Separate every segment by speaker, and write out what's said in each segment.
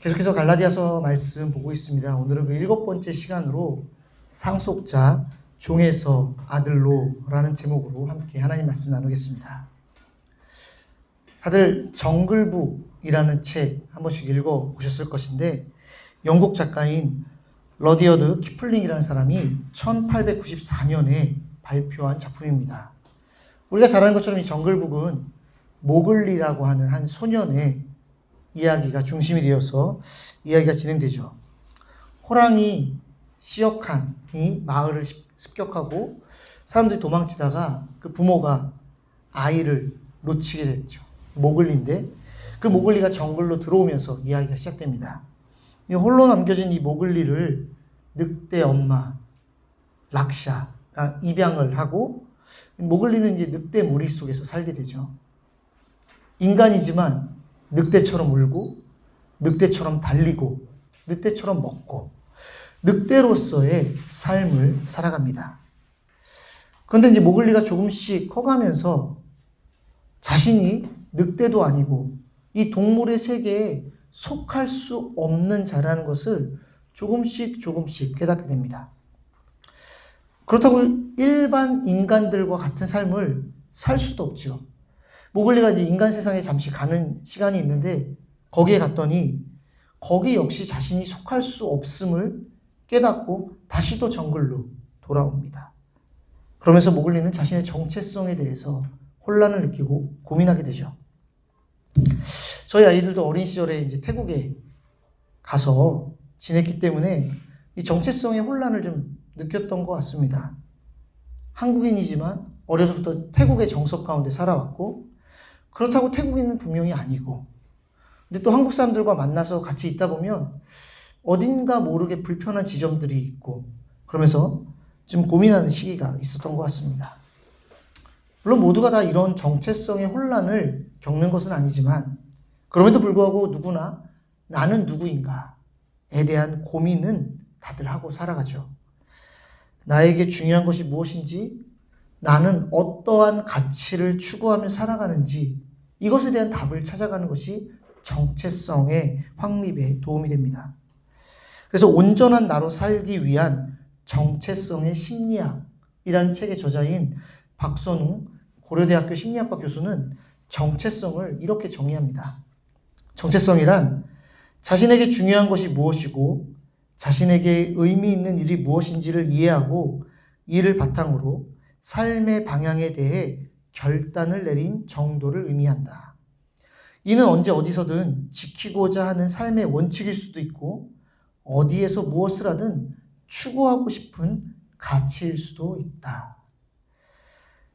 Speaker 1: 계속해서 갈라디아서 말씀 보고 있습니다. 오늘은 그 7번째 시간으로 상속자 종에서 아들로라는 제목으로 함께 하나님 말씀 나누겠습니다. 다들 정글북이라는 책 한 번씩 읽어보셨을 것인데 영국 작가인 러디어드 키플링이라는 사람이 1894년에 발표한 작품입니다. 우리가 잘 아는 것처럼 이 정글북은 모글리라고 하는 한 소년의 이야기가 중심이 되어서 이야기가 진행되죠. 호랑이 시어칸이 마을을 습격하고 사람들이 도망치다가 그 부모가 아이를 놓치게 됐죠. 모글리인데 그 모글리가 정글로 들어오면서 이야기가 시작됩니다. 홀로 남겨진 이 모글리를 늑대 엄마 락샤가 입양을 하고 모글리는 이제 늑대 무리 속에서 살게 되죠. 인간이지만 늑대처럼 울고 늑대처럼 달리고 늑대처럼 먹고 늑대로서의 삶을 살아갑니다. 그런데 이제 모글리가 조금씩 커가면서 자신이 늑대도 아니고 이 동물의 세계에 속할 수 없는 자라는 것을 조금씩 깨닫게 됩니다. 그렇다고 일반 인간들과 같은 삶을 살 수도 없죠. 모글리가 이제 인간 세상에 잠시 가는 시간이 있는데 거기에 갔더니 거기 역시 자신이 속할 수 없음을 깨닫고 다시 또 정글로 돌아옵니다. 그러면서 모글리는 자신의 정체성에 대해서 혼란을 느끼고 고민하게 되죠. 저희 아이들도 어린 시절에 이제 태국에 가서 지냈기 때문에 이 정체성의 혼란을 좀 느꼈던 것 같습니다. 한국인이지만 어려서부터 태국의 정석 가운데 살아왔고 그렇다고 태국인은 분명히 아니고 근데 또 한국 사람들과 만나서 같이 있다 보면 어딘가 모르게 불편한 지점들이 있고 그러면서 좀 고민하는 시기가 있었던 것 같습니다. 물론 모두가 다 이런 정체성의 혼란을 겪는 것은 아니지만 그럼에도 불구하고 누구나 나는 누구인가에 대한 고민은 다들 하고 살아가죠. 나에게 중요한 것이 무엇인지, 나는 어떠한 가치를 추구하며 살아가는지 이것에 대한 답을 찾아가는 것이 정체성의 확립에 도움이 됩니다. 그래서 온전한 나로 살기 위한 정체성의 심리학이라는 책의 저자인 박선웅 고려대학교 심리학과 교수는 정체성을 이렇게 정의합니다. 정체성이란 자신에게 중요한 것이 무엇이고 자신에게 의미 있는 일이 무엇인지를 이해하고 이를 바탕으로 삶의 방향에 대해 결단을 내린 정도를 의미한다. 이는 언제 어디서든 지키고자 하는 삶의 원칙일 수도 있고 어디에서 무엇을 하든 추구하고 싶은 가치일 수도 있다.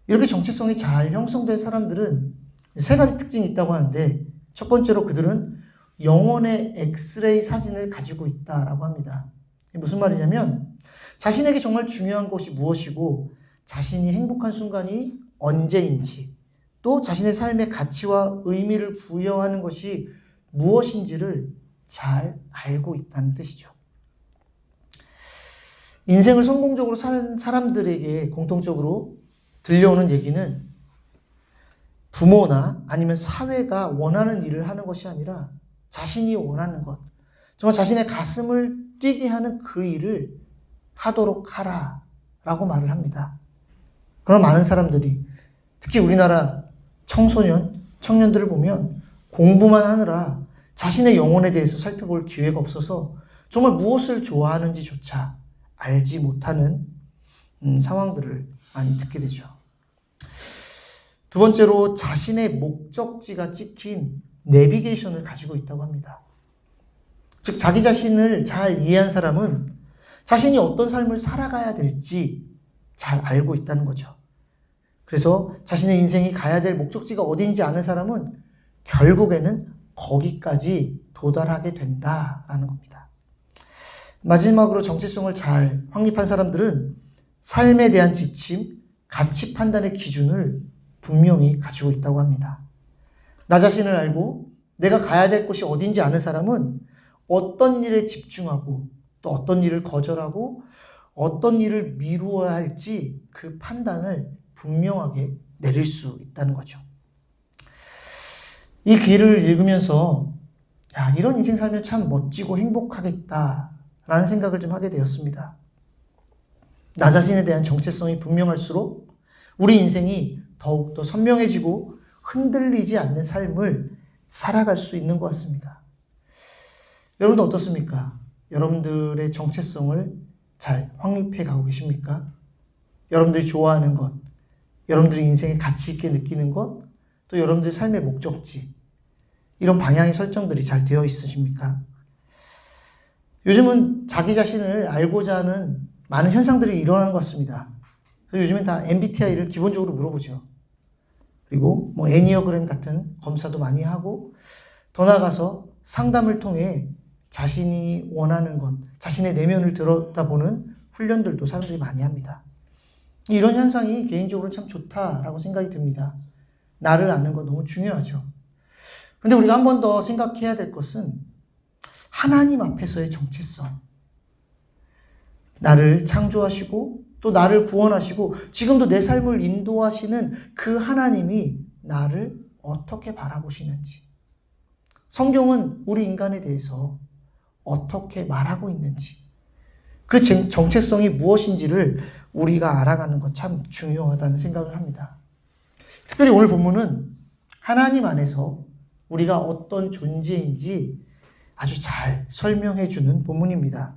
Speaker 1: 이렇게 정체성이 잘 형성된 사람들은 세 가지 특징이 있다고 하는데 첫 번째로 그들은 영혼의 엑스레이 사진을 가지고 있다라고 합니다. 무슨 말이냐면 자신에게 정말 중요한 것이 무엇이고 자신이 행복한 순간이 언제인지 또 자신의 삶의 가치와 의미를 부여하는 것이 무엇인지를 잘 알고 있다는 뜻이죠. 인생을 성공적으로 사는 사람들에게 공통적으로 들려오는 얘기는 부모나 아니면 사회가 원하는 일을 하는 것이 아니라 자신이 원하는 것, 정말 자신의 가슴을 뛰게 하는 그 일을 하도록 하라라고 말을 합니다. 그런 많은 사람들이 특히 우리나라 청소년, 청년들을 보면 공부만 하느라 자신의 영혼에 대해서 살펴볼 기회가 없어서 정말 무엇을 좋아하는지조차 알지 못하는 상황들을 많이 듣게 되죠. 두 번째로 자신의 목적지가 찍힌 내비게이션을 가지고 있다고 합니다. 즉 자기 자신을 잘 이해한 사람은 자신이 어떤 삶을 살아가야 될지 잘 알고 있다는 거죠. 그래서 자신의 인생이 가야 될 목적지가 어딘지 아는 사람은 결국에는 거기까지 도달하게 된다라는 겁니다. 마지막으로 정체성을 잘 확립한 사람들은 삶에 대한 지침, 가치 판단의 기준을 분명히 가지고 있다고 합니다. 나 자신을 알고 내가 가야 될 곳이 어딘지 아는 사람은 어떤 일에 집중하고 또 어떤 일을 거절하고 어떤 일을 미루어야 할지 그 판단을 분명하게 내릴 수 있다는 거죠. 이 글을 읽으면서 야, 이런 인생 살면 참 멋지고 행복하겠다라는 생각을 좀 하게 되었습니다. 나 자신에 대한 정체성이 분명할수록 우리 인생이 더욱더 선명해지고 흔들리지 않는 삶을 살아갈 수 있는 것 같습니다. 여러분도 어떻습니까? 여러분들의 정체성을 잘 확립해 가고 계십니까? 여러분들이 좋아하는 것, 여러분들이 인생에 가치 있게 느끼는 것, 또 여러분들의 삶의 목적지, 이런 방향의 설정들이 잘 되어 있으십니까? 요즘은 자기 자신을 알고자 하는 많은 현상들이 일어나는 것 같습니다. 그래서 요즘엔 다 MBTI를 기본적으로 물어보죠. 그리고 애니어그램 같은 검사도 많이 하고, 더 나아가서 상담을 통해 자신이 원하는 것, 자신의 내면을 들여다보는 훈련들도 사람들이 많이 합니다. 이런 현상이 개인적으로 참 좋다라고 생각이 듭니다. 나를 아는 거 너무 중요하죠. 그런데 우리가 한 번 더 생각해야 될 것은 하나님 앞에서의 정체성. 나를 창조하시고 또 나를 구원하시고 지금도 내 삶을 인도하시는 그 하나님이 나를 어떻게 바라보시는지, 성경은 우리 인간에 대해서 어떻게 말하고 있는지, 그 정체성이 무엇인지를 우리가 알아가는 것 참 중요하다는 생각을 합니다. 특별히 오늘 본문은 하나님 안에서 우리가 어떤 존재인지 아주 잘 설명해 주는 본문입니다.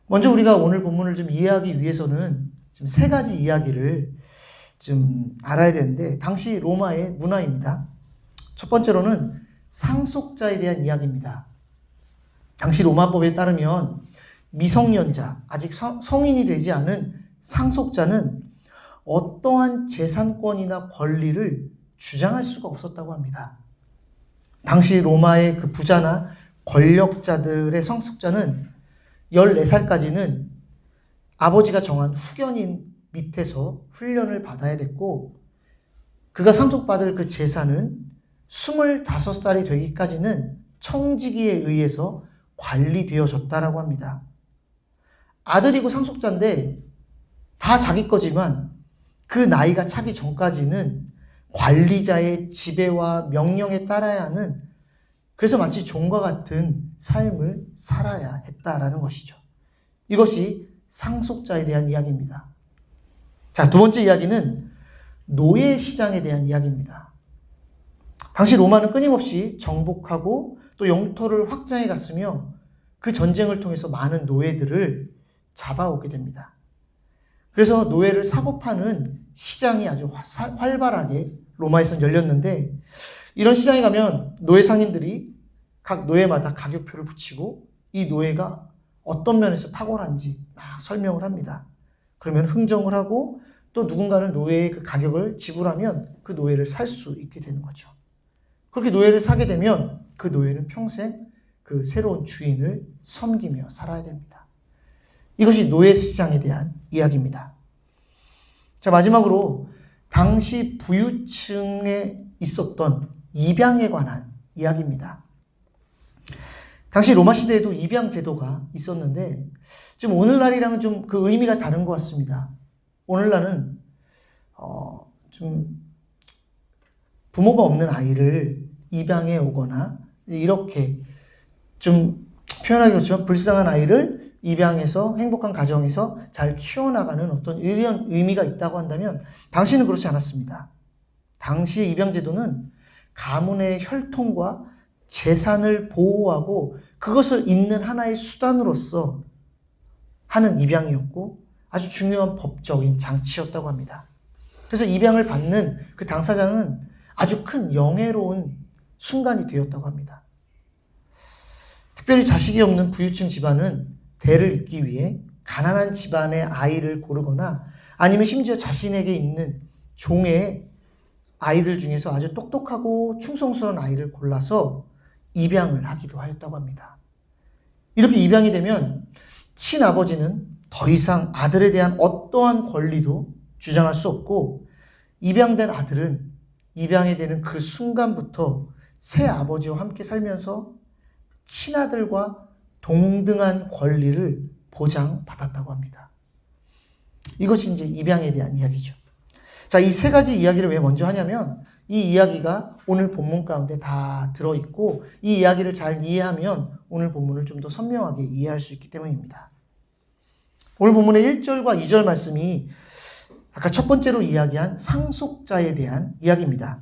Speaker 1: 먼저 우리가 오늘 본문을 좀 이해하기 위해서는 지금 세 가지 이야기를 좀 알아야 되는데, 당시 로마의 문화입니다. 첫 번째로는 상속자에 대한 이야기입니다. 당시 로마법에 따르면 미성년자, 아직 성인이 되지 않은 상속자는 어떠한 재산권이나 권리를 주장할 수가 없었다고 합니다. 당시 로마의 그 부자나 권력자들의 상속자는 14살까지는 아버지가 정한 후견인 밑에서 훈련을 받아야 됐고, 그가 상속받을 그 재산은 25살이 되기까지는 청지기에 의해서 관리되어졌다라고 합니다. 아들이고 상속자인데 다 자기 거지만 그 나이가 차기 전까지는 관리자의 지배와 명령에 따라야 하는, 그래서 마치 종과 같은 삶을 살아야 했다라는 것이죠. 이것이 상속자에 대한 이야기입니다. 자, 두 번째 이야기는 노예 시장에 대한 이야기입니다. 당시 로마는 끊임없이 정복하고 또 영토를 확장해 갔으며 그 전쟁을 통해서 많은 노예들을 잡아오게 됩니다. 그래서 노예를 사고 파는 시장이 아주 활발하게 로마에서는 열렸는데, 이런 시장에 가면 노예 상인들이 각 노예마다 가격표를 붙이고 이 노예가 어떤 면에서 탁월한지 막 설명을 합니다. 그러면 흥정을 하고 또 누군가는 노예의 그 가격을 지불하면 그 노예를 살 수 있게 되는 거죠. 그렇게 노예를 사게 되면 그 노예는 평생 그 새로운 주인을 섬기며 살아야 됩니다. 이것이 노예 시장에 대한 이야기입니다. 자, 마지막으로 당시 부유층에 있었던 입양에 관한 이야기입니다. 당시 로마 시대에도 입양 제도가 있었는데 지금 오늘날이랑은 좀 그 의미가 다른 것 같습니다. 오늘날은 좀 부모가 없는 아이를 입양해 오거나 이렇게 좀 표현하기 그렇지만 불쌍한 아이를 입양해서 행복한 가정에서 잘 키워나가는 어떤 이런 의미가 있다고 한다면, 당시는 그렇지 않았습니다. 당시의 입양 제도는 가문의 혈통과 재산을 보호하고 그것을 잇는 하나의 수단으로서 하는 입양이었고 아주 중요한 법적인 장치였다고 합니다. 그래서 입양을 받는 그 당사자는 아주 큰 영예로운 순간이 되었다고 합니다. 특별히 자식이 없는 부유층 집안은 대를 잇기 위해 가난한 집안의 아이를 고르거나 아니면 심지어 자신에게 있는 종의 아이들 중에서 아주 똑똑하고 충성스러운 아이를 골라서 입양을 하기도 하였다고 합니다. 이렇게 입양이 되면 친아버지는 더 이상 아들에 대한 어떠한 권리도 주장할 수 없고, 입양된 아들은 입양이 되는 그 순간부터 새 아버지와 함께 살면서 친아들과 동등한 권리를 보장받았다고 합니다. 이것이 이제 입양에 대한 이야기죠. 자, 이 세 가지 이야기를 왜 먼저 하냐면 이 이야기가 오늘 본문 가운데 다 들어있고 이 이야기를 잘 이해하면 오늘 본문을 좀 더 선명하게 이해할 수 있기 때문입니다. 오늘 본문의 1절과 2절 말씀이 아까 첫 번째로 이야기한 상속자에 대한 이야기입니다.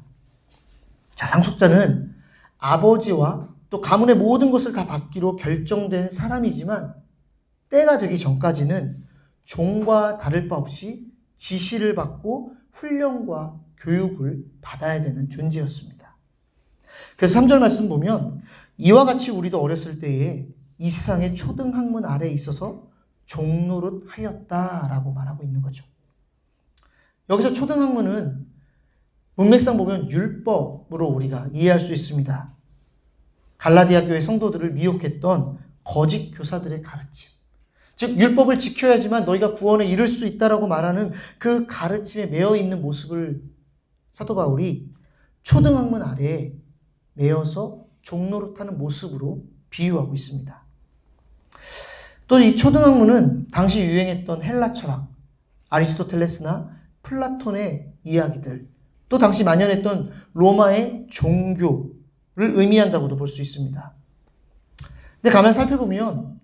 Speaker 1: 자, 상속자는 아버지와 또 가문의 모든 것을 다 받기로 결정된 사람이지만 때가 되기 전까지는 종과 다를 바 없이 지시를 받고 훈련과 교육을 받아야 되는 존재였습니다. 그래서 3절 말씀 보면 이와 같이 우리도 어렸을 때에 이 세상의 초등학문 아래에 있어서 종노릇 하였다라고 말하고 있는 거죠. 여기서 초등학문은 문맥상 보면 율법으로 우리가 이해할 수 있습니다. 갈라디아 교회 성도들을 미혹했던 거짓 교사들의 가르침. 즉 율법을 지켜야지만 너희가 구원에 이를 수 있다라고 말하는 그 가르침에 매여 있는 모습을 사도 바울이 초등학문 아래에 매여서 종노릇하는 모습으로 비유하고 있습니다. 또 이 초등학문은 당시 유행했던 헬라 철학, 아리스토텔레스나 플라톤의 이야기들, 또 당시 만연했던 로마의 종교를 의미한다고도 볼 수 있습니다. 근데 가만 살펴보면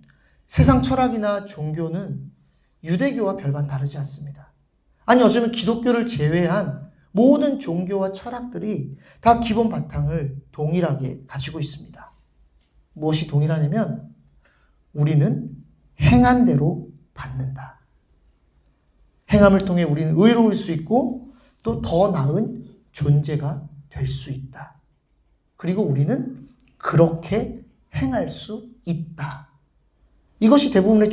Speaker 1: 세상 철학이나 종교는 유대교와 별반 다르지 않습니다. 아니 어쩌면 기독교를 제외한 모든 종교와 철학들이 다 기본 바탕을 동일하게 가지고 있습니다. 무엇이 동일하냐면 우리는 행한 대로 받는다. 행함을 통해 우리는 의로울 수 있고 또 더 나은 존재가 될 수 있다. 그리고 우리는 그렇게 행할 수 있다. 이것이 대부분의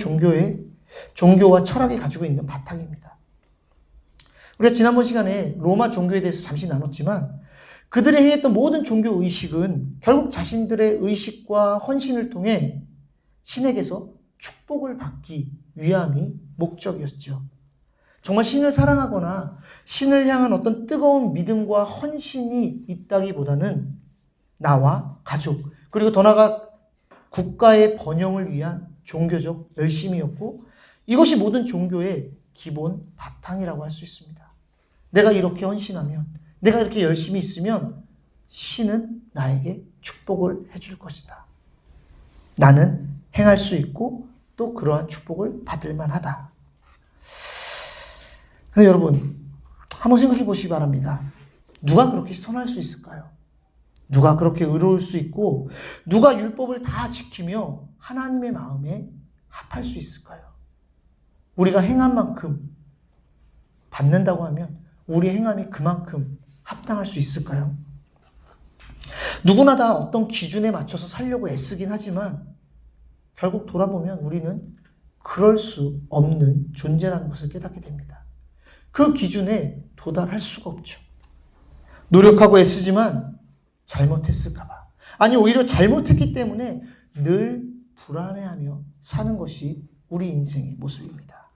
Speaker 1: 종교와 철학이 가지고 있는 바탕입니다. 우리가 지난번 시간에 로마 종교에 대해서 잠시 나눴지만 그들이 행했던 모든 종교 의식은 결국 자신들의 의식과 헌신을 통해 신에게서 축복을 받기 위함이 목적이었죠. 정말 신을 사랑하거나 신을 향한 어떤 뜨거운 믿음과 헌신이 있다기보다는 나와 가족, 그리고 더 나아가 국가의 번영을 위한 종교적 열심이었고 이것이 모든 종교의 기본 바탕이라고 할 수 있습니다. 내가 이렇게 헌신하면, 내가 이렇게 열심히 있으면 신은 나에게 축복을 해줄 것이다. 나는 행할 수 있고 또 그러한 축복을 받을 만하다. 근데 여러분, 한번 생각해 보시기 바랍니다. 누가 그렇게 선할 수 있을까요? 누가 그렇게 의로울 수 있고 누가 율법을 다 지키며 하나님의 마음에 합할 수 있을까요? 우리가 행한 만큼 받는다고 하면 우리의 행함이 그만큼 합당할 수 있을까요? 누구나 다 어떤 기준에 맞춰서 살려고 애쓰긴 하지만 결국 돌아보면 우리는 그럴 수 없는 존재라는 것을 깨닫게 됩니다. 그 기준에 도달할 수가 없죠. 노력하고 애쓰지만 잘못했을까봐. 아니 오히려 잘못했기 때문에 늘 불안해하며 사는 것이 우리 인생의 모습입니다.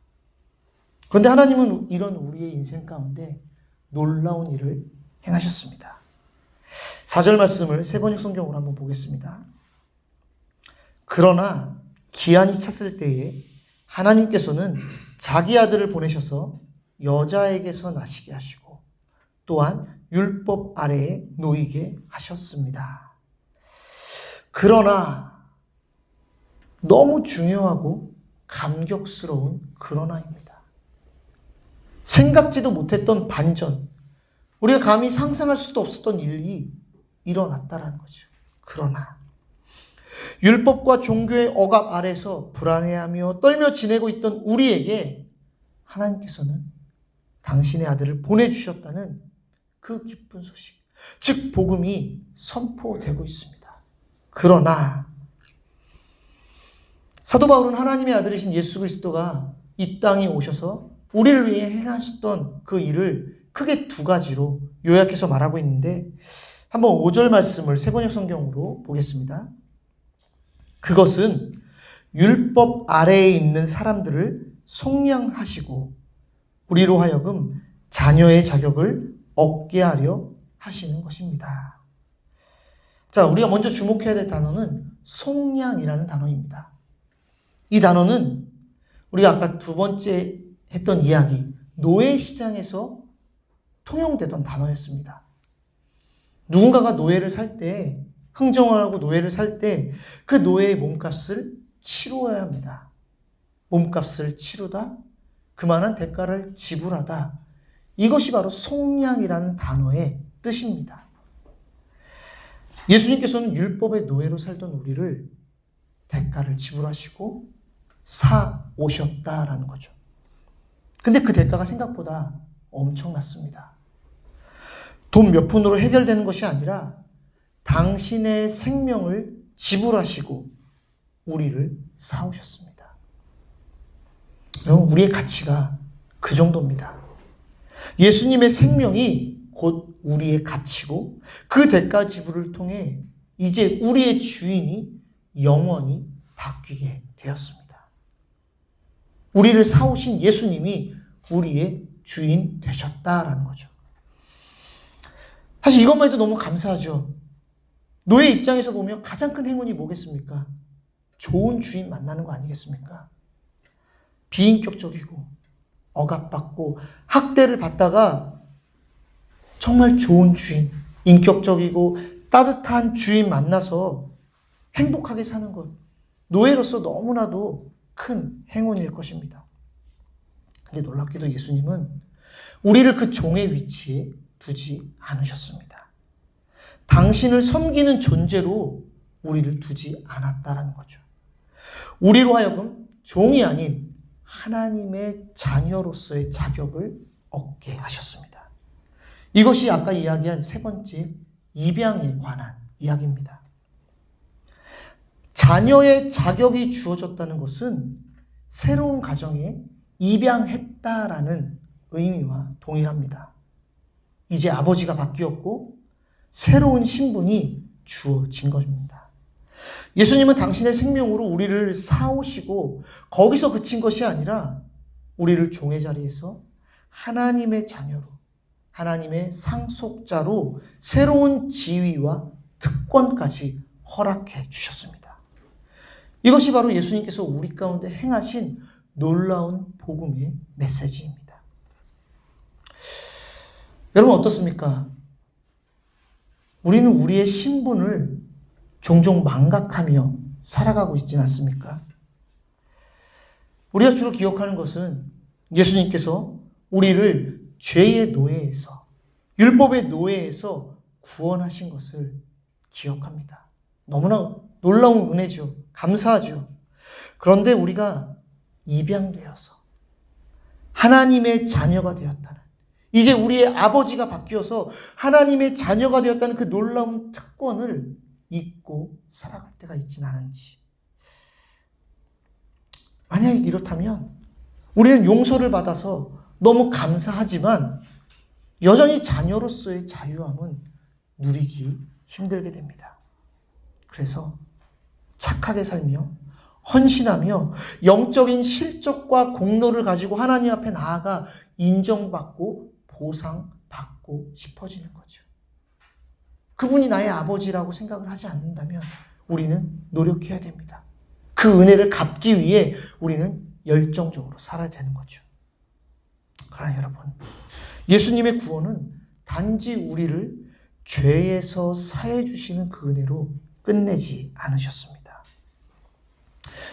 Speaker 1: 그런데 하나님은 이런 우리의 인생 가운데 놀라운 일을 행하셨습니다. 4절 말씀을 세번역 성경으로 한번 보겠습니다. 그러나 기한이 찼을 때에 하나님께서는 자기 아들을 보내셔서 여자에게서 나시게 하시고 또한 율법 아래에 놓이게 하셨습니다. 그러나 너무 중요하고 감격스러운 그러나입니다. 생각지도 못했던 반전, 우리가 감히 상상할 수도 없었던 일이 일어났다라는 거죠. 그러나 율법과 종교의 억압 아래서 불안해하며 떨며 지내고 있던 우리에게 하나님께서는 당신의 아들을 보내주셨다는 그 기쁜 소식, 즉 복음이 선포되고 있습니다. 그러나 사도 바울은 하나님의 아들이신 예수 그리스도가 이 땅에 오셔서 우리를 위해 행하셨던 그 일을 크게 두 가지로 요약해서 말하고 있는데 한번 5절 말씀을 세번역 성경으로 보겠습니다. 그것은 율법 아래에 있는 사람들을 속량하시고 우리로 하여금 자녀의 자격을 얻게 하려 하시는 것입니다. 자, 우리가 먼저 주목해야 될 단어는 속량이라는 단어입니다. 이 단어는 우리가 아까 두 번째 했던 이야기, 노예 시장에서 통용되던 단어였습니다. 누군가가 노예를 살 때, 흥정하고 노예를 살 때 그 노예의 몸값을 치루어야 합니다. 몸값을 치르다, 그만한 대가를 지불하다. 이것이 바로 속량이라는 단어의 뜻입니다. 예수님께서는 율법의 노예로 살던 우리를 대가를 지불하시고 사 오셨다라는 거죠. 근데 그 대가가 생각보다 엄청났습니다. 돈 몇 푼으로 해결되는 것이 아니라 당신의 생명을 지불하시고 우리를 사오셨습니다. 여러분, 우리의 가치가 그 정도입니다. 예수님의 생명이 곧 우리의 가치고 그 대가 지불을 통해 이제 우리의 주인이 영원히 바뀌게 되었습니다. 우리를 사오신 예수님이 우리의 주인 되셨다라는 거죠. 사실 이것만 해도 너무 감사하죠. 노예 입장에서 보면 가장 큰 행운이 뭐겠습니까? 좋은 주인 만나는 거 아니겠습니까? 비인격적이고 억압받고 학대를 받다가 정말 좋은 주인, 인격적이고 따뜻한 주인 만나서 행복하게 사는 것, 노예로서 너무나도 큰 행운일 것입니다. 근데 놀랍게도 예수님은 우리를 그 종의 위치에 두지 않으셨습니다. 당신을 섬기는 존재로 우리를 두지 않았다라는 거죠. 우리로 하여금 종이 아닌 하나님의 자녀로서의 자격을 얻게 하셨습니다. 이것이 아까 이야기한 세 번째 입양에 관한 이야기입니다. 자녀의 자격이 주어졌다는 것은 새로운 가정에 입양했다라는 의미와 동일합니다. 이제 아버지가 바뀌었고 새로운 신분이 주어진 것입니다. 예수님은 당신의 생명으로 우리를 사오시고 거기서 그친 것이 아니라 우리를 종의 자리에서 하나님의 자녀로, 하나님의 상속자로 새로운 지위와 특권까지 허락해 주셨습니다. 이것이 바로 예수님께서 우리 가운데 행하신 놀라운 복음의 메시지입니다. 여러분 어떻습니까? 우리는 우리의 신분을 종종 망각하며 살아가고 있지 않습니까? 우리가 주로 기억하는 것은 예수님께서 우리를 죄의 노예에서, 율법의 노예에서 구원하신 것을 기억합니다. 너무나 놀라운 은혜죠. 감사하죠. 그런데 우리가 입양되어서 하나님의 자녀가 되었다는, 이제 우리의 아버지가 바뀌어서 하나님의 자녀가 되었다는 그 놀라운 특권을 잊고 살아갈 때가 있진 않은지. 만약에 이렇다면 우리는 용서를 받아서 너무 감사하지만 여전히 자녀로서의 자유함은 누리기 힘들게 됩니다. 그래서 착하게 살며 헌신하며 영적인 실적과 공로를 가지고 하나님 앞에 나아가 인정받고 보상받고 싶어지는 거죠. 그분이 나의 아버지라고 생각을 하지 않는다면 우리는 노력해야 됩니다. 그 은혜를 갚기 위해 우리는 열정적으로 살아야 되는 거죠. 그러나 여러분, 예수님의 구원은 단지 우리를 죄에서 사해 주시는 그 은혜로 끝내지 않으셨습니다.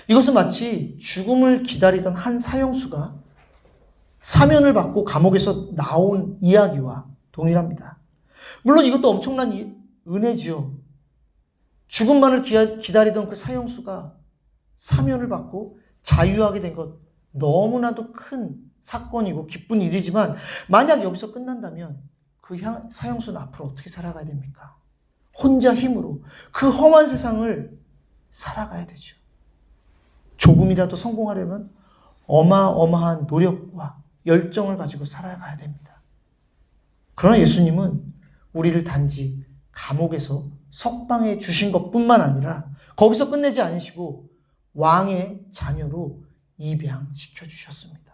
Speaker 1: 이것은 마치 죽음을 기다리던 한 사형수가 사면을 받고 감옥에서 나온 이야기와 동일합니다. 물론 이것도 엄청난 은혜지요. 죽음만을 기다리던 그 사형수가 사면을 받고 자유하게 된 것, 너무나도 큰 사건이고 기쁜 일이지만 만약 여기서 끝난다면 그 사형수는 앞으로 어떻게 살아가야 됩니까? 혼자 힘으로 그 험한 세상을 살아가야 되죠. 조금이라도 성공하려면 어마어마한 노력과 열정을 가지고 살아가야 됩니다. 그러나 예수님은 우리를 단지 감옥에서 석방해 주신 것뿐만 아니라 거기서 끝내지 않으시고 왕의 자녀로 입양시켜 주셨습니다.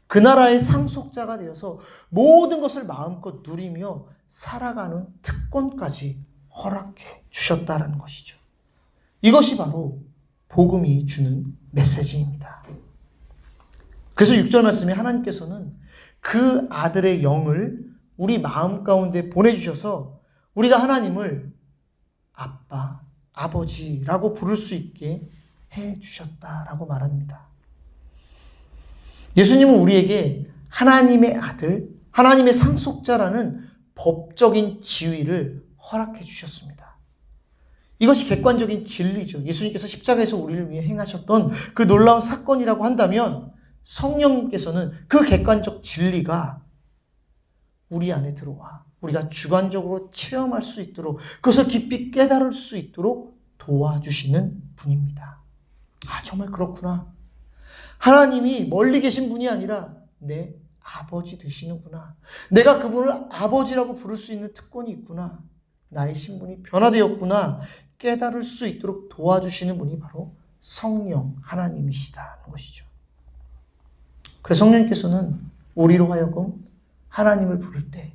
Speaker 1: 그 나라의 상속자가 되어서 모든 것을 마음껏 누리며 살아가는 특권까지 허락해 주셨다는 것이죠. 이것이 바로 복음이 주는 메시지입니다. 그래서 6절 말씀에 하나님께서는 그 아들의 영을 우리 마음 가운데 보내주셔서 우리가 하나님을 아빠, 아버지라고 부를 수 있게 해주셨다라고 말합니다. 예수님은 우리에게 하나님의 아들, 하나님의 상속자라는 법적인 지위를 허락해 주셨습니다. 이것이 객관적인 진리죠. 예수님께서 십자가에서 우리를 위해 행하셨던 그 놀라운 사건이라고 한다면 성령님께서는 그 객관적 진리가 우리 안에 들어와 우리가 주관적으로 체험할 수 있도록 그것을 깊이 깨달을 수 있도록 도와주시는 분입니다. 아, 정말 그렇구나. 하나님이 멀리 계신 분이 아니라 내 아버지 되시는구나. 내가 그분을 아버지라고 부를 수 있는 특권이 있구나. 나의 신분이 변화되었구나. 깨달을 수 있도록 도와주시는 분이 바로 성령 하나님이시다는 것이죠. 그래서 성령님께서는 우리로 하여금 하나님을 부를 때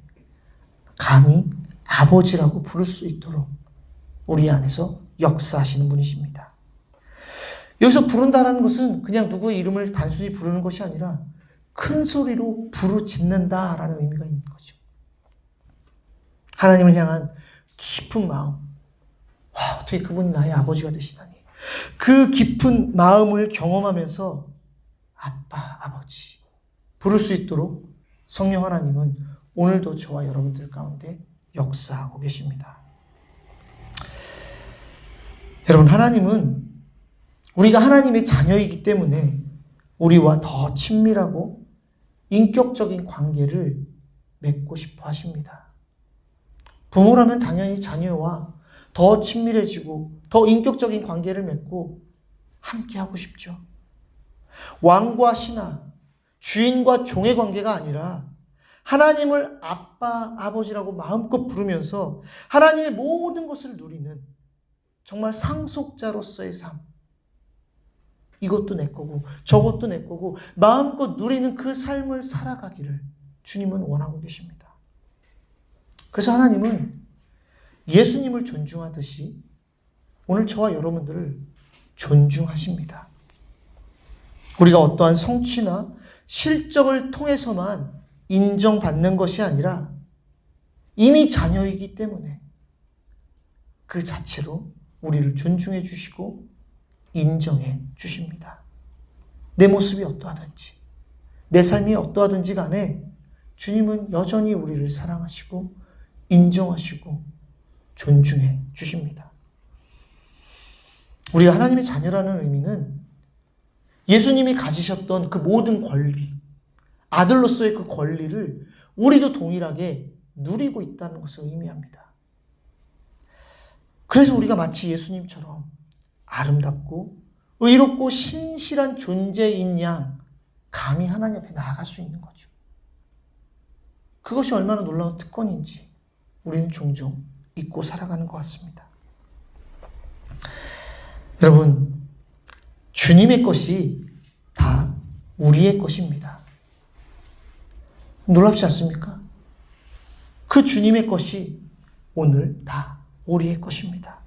Speaker 1: 감히 아버지라고 부를 수 있도록 우리 안에서 역사하시는 분이십니다. 여기서 부른다는 것은 그냥 누구의 이름을 단순히 부르는 것이 아니라 큰 소리로 부르짖는다라는 의미가 있는 거죠. 하나님을 향한 깊은 마음. 와, 어떻게 그분이 나의 아버지가 되시다니. 그 깊은 마음을 경험하면서 아빠, 아버지 부를 수 있도록 성령 하나님은 오늘도 저와 여러분들 가운데 역사하고 계십니다. 여러분, 하나님은 우리가 하나님의 자녀이기 때문에 우리와 더 친밀하고 인격적인 관계를 맺고 싶어 하십니다. 부모라면 당연히 자녀와 더 친밀해지고 더 인격적인 관계를 맺고 함께하고 싶죠. 왕과 신하, 주인과 종의 관계가 아니라 하나님을 아빠, 아버지라고 마음껏 부르면서 하나님의 모든 것을 누리는 정말 상속자로서의 삶. 이것도 내 거고 저것도 내 거고 마음껏 누리는 그 삶을 살아가기를 주님은 원하고 계십니다. 그래서 하나님은 예수님을 존중하듯이 오늘 저와 여러분들을 존중하십니다. 우리가 어떠한 성취나 실적을 통해서만 인정받는 것이 아니라 이미 자녀이기 때문에 그 자체로 우리를 존중해 주시고 인정해 주십니다. 내 모습이 어떠하든지 내 삶이 어떠하든지 간에 주님은 여전히 우리를 사랑하시고 인정하시고 존중해 주십니다. 우리가 하나님의 자녀라는 의미는 예수님이 가지셨던 그 모든 권리, 아들로서의 그 권리를 우리도 동일하게 누리고 있다는 것을 의미합니다. 그래서 우리가 마치 예수님처럼 아름답고 의롭고 신실한 존재인 양 감히 하나님 앞에 나아갈 수 있는 거죠. 그것이 얼마나 놀라운 특권인지 우리는 종종 잊고 살아가는 것 같습니다. 여러분, 주님의 것이 다 우리의 것입니다. 놀랍지 않습니까? 그 주님의 것이 오늘 다 우리의 것입니다.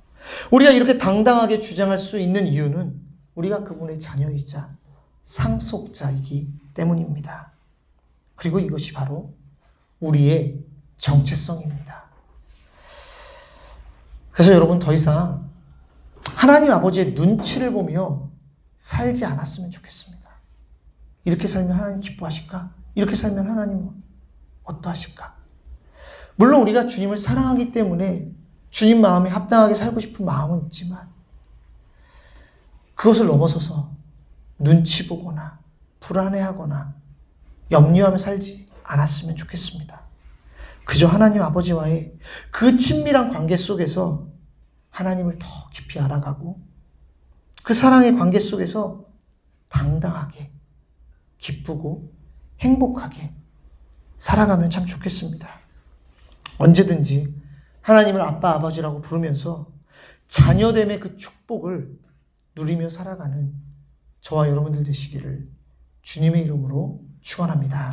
Speaker 1: 우리가 이렇게 당당하게 주장할 수 있는 이유는 우리가 그분의 자녀이자 상속자이기 때문입니다. 그리고 이것이 바로 우리의 정체성입니다. 그래서 여러분, 더 이상 하나님 아버지의 눈치를 보며 살지 않았으면 좋겠습니다. 이렇게 살면 하나님 기뻐하실까? 이렇게 살면 하나님은 어떠하실까? 물론 우리가 주님을 사랑하기 때문에 주님 마음에 합당하게 살고 싶은 마음은 있지만 그것을 넘어서서 눈치 보거나 불안해하거나 염려하며 살지 않았으면 좋겠습니다. 그저 하나님 아버지와의 그 친밀한 관계 속에서 하나님을 더 깊이 알아가고 그 사랑의 관계 속에서 당당하게 기쁘고 행복하게 살아가면 참 좋겠습니다. 언제든지 하나님을 아빠 아버지라고 부르면서 자녀됨의 그 축복을 누리며 살아가는 저와 여러분들 되시기를 주님의 이름으로 축원합니다.